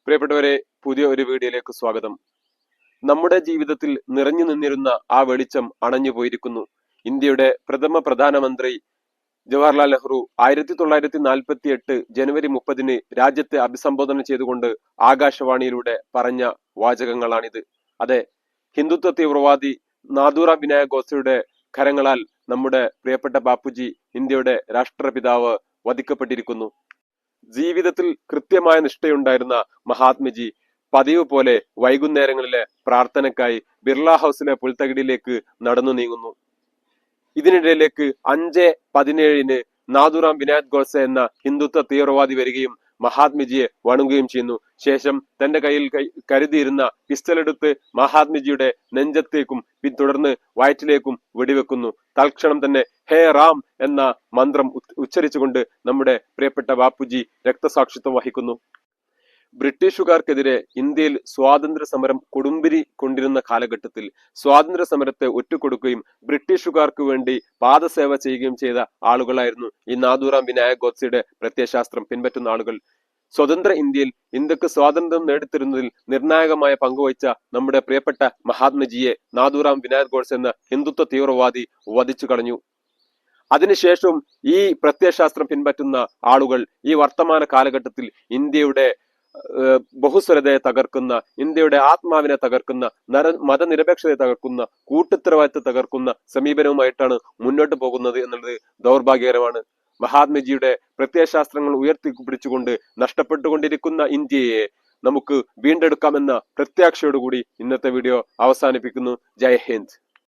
പ്രിയപ്പെട്ടവരെ, പുതിയ ഒരു വീഡിയോയിലേക്ക് സ്വാഗതം. നമ്മുടെ ജീവിതത്തിൽ നിറഞ്ഞു നിന്നിരുന്ന ആ വെളിച്ചം അണഞ്ഞു പോയിരിക്കുന്നു. ഇന്ത്യയുടെ പ്രഥമ പ്രധാനമന്ത്രി ജവഹർലാൽ നെഹ്റു 1948 ജനുവരി 30 രാജ്യത്തെ അഭിസംബോധന ചെയ്തുകൊണ്ട് ആകാശവാണിയിലൂടെ പറഞ്ഞ വാചകങ്ങളാണിത്. അതെ, ഹിന്ദുത്വ തീവ്രവാദി നാഥുറാം വിനായക് ഗോഡ്സെയുടെ കരങ്ങളാൽ നമ്മുടെ പ്രിയപ്പെട്ട ബാപ്പുജി, ഇന്ത്യയുടെ രാഷ്ട്രപിതാവ്, വധിക്കപ്പെട്ടിരിക്കുന്നു. ജീവിതത്തിൽ കൃത്യമായ നിഷ്ഠയുണ്ടായിരുന്ന മഹാത്മജി പതിവ് പോലെ വൈകുന്നേരങ്ങളിലെ പ്രാർത്ഥനയ്ക്കായി ബിർള ഹൗസിലെ പുൽത്തകിടിയിലേക്ക് നടന്നു നീങ്ങുന്നു. ഇതിനിടയിലേക്ക് 5:17 നാഥുറാം വിനായക് ഗോഡ്സെ എന്ന ഹിന്ദുത്വ തീവ്രവാദി വരികയും മഹാത്മജിയെ വണങ്ങുകയും ചെയ്യുന്നു. ശേഷം തന്റെ കയ്യിൽ കരുതിയിരുന്ന പിസ്റ്റലെടുത്ത് മഹാത്മജിയുടെ നെഞ്ചത്തേക്കും തുടർന്ന് വയറ്റിലേക്കും വെടിവെക്കുന്നു. തൽക്ഷണം തന്നെ ഹേ റാം എന്ന മന്ത്രം ഉച്ചരിച്ചുകൊണ്ട് നമ്മുടെ പ്രിയപ്പെട്ട ബാപ്പുജി രക്തസാക്ഷിത്വം വഹിക്കുന്നു. ബ്രിട്ടീഷുകാർക്കെതിരെ ഇന്ത്യയിൽ സ്വാതന്ത്ര്യ സമരം കൊടുമ്പിരി കൊണ്ടിരുന്ന കാലഘട്ടത്തിൽ സ്വാതന്ത്ര്യ സമരത്തെ ഒറ്റുകൊടുക്കുകയും ബ്രിട്ടീഷുകാർക്ക് വേണ്ടി പാദസേവ ചെയ്യുകയും ചെയ്ത ആളുകളായിരുന്നു ഈ നാഥുറാം വിനായക് ഗോഡ്സെയുടെ പ്രത്യയശാസ്ത്രം പിൻപറ്റുന്ന ആളുകൾ. സ്വതന്ത്ര ഇന്ത്യക്ക് സ്വാതന്ത്ര്യം നേടിത്തരുന്നതിൽ നിർണായകമായ പങ്കുവഹിച്ച നമ്മുടെ പ്രിയപ്പെട്ട മഹാത്മജിയെ നാഥുറാം വിനായക് ഗോഡ്സെ എന്ന ഹിന്ദുത്വ തീവ്രവാദി വധിച്ചു കളഞ്ഞു. അതിനുശേഷവും ഈ പ്രത്യയശാസ്ത്രം പിൻപറ്റുന്ന ആളുകൾ ഈ വർത്തമാന കാലഘട്ടത്തിൽ ഇന്ത്യയുടെ ബഹുസ്വരതയെ തകർക്കുന്ന, ഇന്ത്യയുടെ ആത്മാവിനെ തകർക്കുന്ന, മതനിരപേക്ഷതയെ തകർക്കുന്ന, കൂട്ടുത്തരവാദിത്തം തകർക്കുന്ന സമീപനവുമായിട്ടാണ് മുന്നോട്ട് പോകുന്നത് എന്നുള്ളത് ദൗർഭാഗ്യകരമാണ്. മഹാത്മജിയുടെ പ്രത്യയശാസ്ത്രങ്ങൾ ഉയർത്തിപ്പിടിച്ചുകൊണ്ട് നഷ്ടപ്പെട്ടുകൊണ്ടിരിക്കുന്ന ഇന്ത്യയെ നമുക്ക് വീണ്ടെടുക്കാമെന്ന പ്രത്യാശയോടുകൂടി ഇന്നത്തെ വീഡിയോ അവസാനിപ്പിക്കുന്നു. ജയ് ഹിന്ദ്.